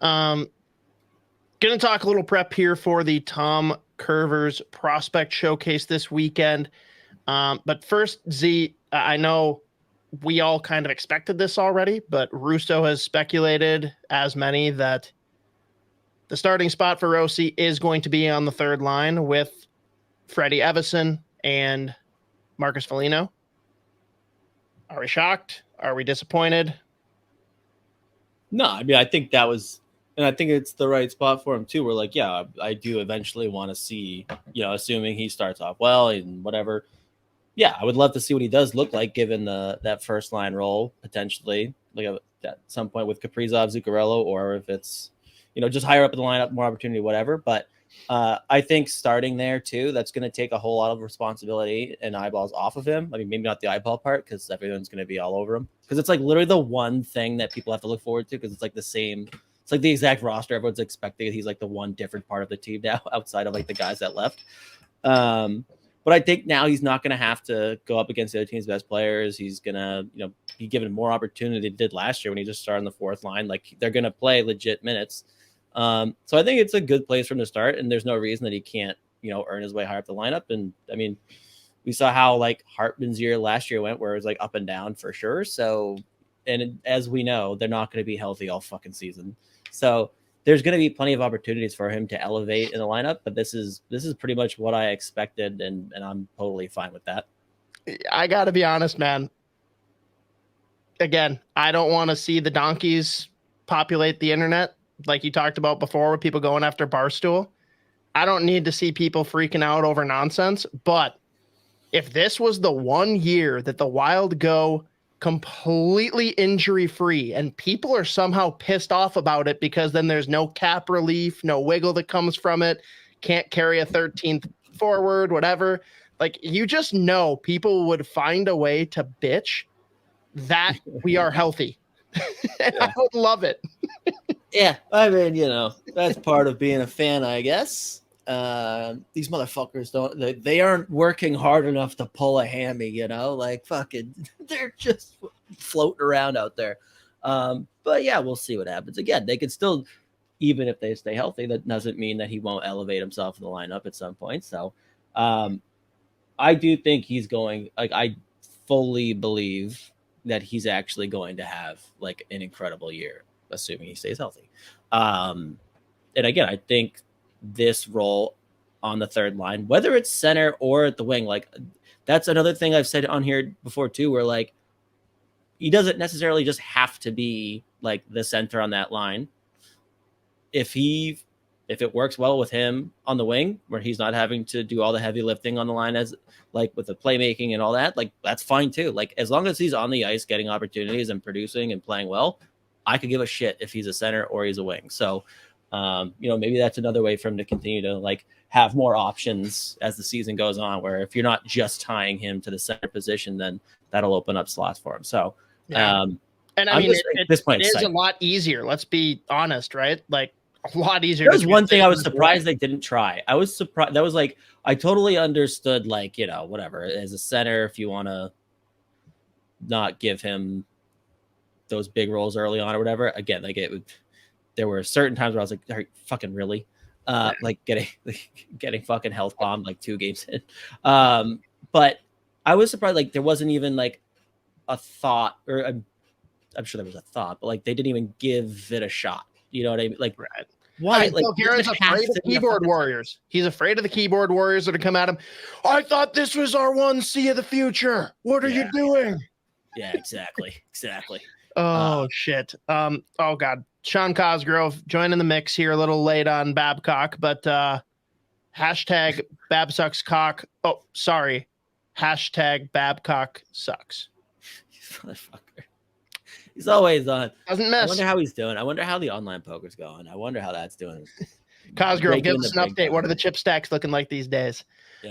Going to talk a little prep here for the Tom Curvers Prospect Showcase this weekend. But first, Z, I know we all kind of expected this already, but Russo has speculated, as many, that the starting spot for Rossi is going to be on the third line with Freddie Evison and Marcus Foligno. Are we shocked? Are we disappointed? No, I mean, I think that was, and I think it's the right spot for him too. We're like, yeah, I do eventually want to see, assuming he starts off well and whatever. Yeah, I would love to see what he does look like given that first line role potentially, like at some point with Kaprizov, Zuccarello, or if it's, just higher up in the lineup, more opportunity, whatever. But I think starting there too, that's going to take a whole lot of responsibility and eyeballs off of him. I mean, maybe not the eyeball part because everyone's going to be all over him. Because it's like literally the one thing that people have to look forward to because it's like the same. It's like the exact roster everyone's expecting. He's like the one different part of the team now outside of like the guys that left. But I think now he's not going to have to go up against the other team's best players. He's going to, be given more opportunity than he did last year when he just started on the fourth line. Like they're going to play legit minutes. So I think it's a good place for him to start, and there's no reason that he can't, earn his way higher up the lineup. And I mean, we saw how like Hartman's year last year went, where it was like up and down for sure. So, and as we know, they're not going to be healthy all fucking season. So there's going to be plenty of opportunities for him to elevate in the lineup, but this is pretty much what I expected, and I'm totally fine with that. I got to be honest, man. Again, I don't want to see the donkeys populate the internet like you talked about before with people going after Barstool. I don't need to see people freaking out over nonsense, but if this was the 1 year that the Wild go completely injury-free and people are somehow pissed off about it because then there's no cap relief, no wiggle that comes from it, can't carry a 13th forward, whatever. Like, you just know people would find a way to bitch that we are healthy. And yeah. I would love it. Yeah, I mean, that's part of being a fan, I guess. These motherfuckers they aren't working hard enough to pull a hammy, like fucking they're just floating around out there. But yeah, we'll see what happens. Again, they could still, even if they stay healthy, that doesn't mean that he won't elevate himself in the lineup at some point. So I do think he's going, like, I fully believe that he's actually going to have like an incredible year, assuming he stays healthy. And again, I think this role on the third line, whether it's center or at the wing, like that's another thing I've said on here before too, where like he doesn't necessarily just have to be like the center on that line. If it works well with him on the wing, where he's not having to do all the heavy lifting on the line as like with the playmaking and all that, like that's fine too. Like as long as he's on the ice getting opportunities and producing and playing well, I could give a shit if he's a center or he's a wing. So maybe that's another way for him to continue to like have more options as the season goes on, where if you're not just tying him to the center position, then that'll open up slots for him. So, yeah. And I mean, at this point, it is a lot easier. Let's be honest, right? Like a lot easier. That was one thing I was surprised they didn't try. I was surprised. That was like, I totally understood, like, whatever, as a center, if you want to not give him those big roles early on or whatever. Again, like there were certain times where I was like, "Are you fucking really?" Like getting fucking health bombed like 2 games in. But I was surprised, like there wasn't even like a thought, or I'm sure there was a thought, but like they didn't even give it a shot. You know what I mean? Like, right. Why? I mean, like, Garen's afraid of keyboard warriors. He's afraid of the keyboard warriors that are come at him. I thought this was our 1C of the future. What are you doing? Yeah, exactly. Oh, shit. Oh, God. Sean Cosgrove joining the mix here a little late on Babcock, but hashtag Babsuckscock. Oh, sorry. Hashtag Babcock sucks. Motherfucker. He's always on. Doesn't miss. I wonder how he's doing. I wonder how the online poker's going. I wonder how that's doing. Cosgrove, give us an update. What are the chip stacks looking like these days? Yeah.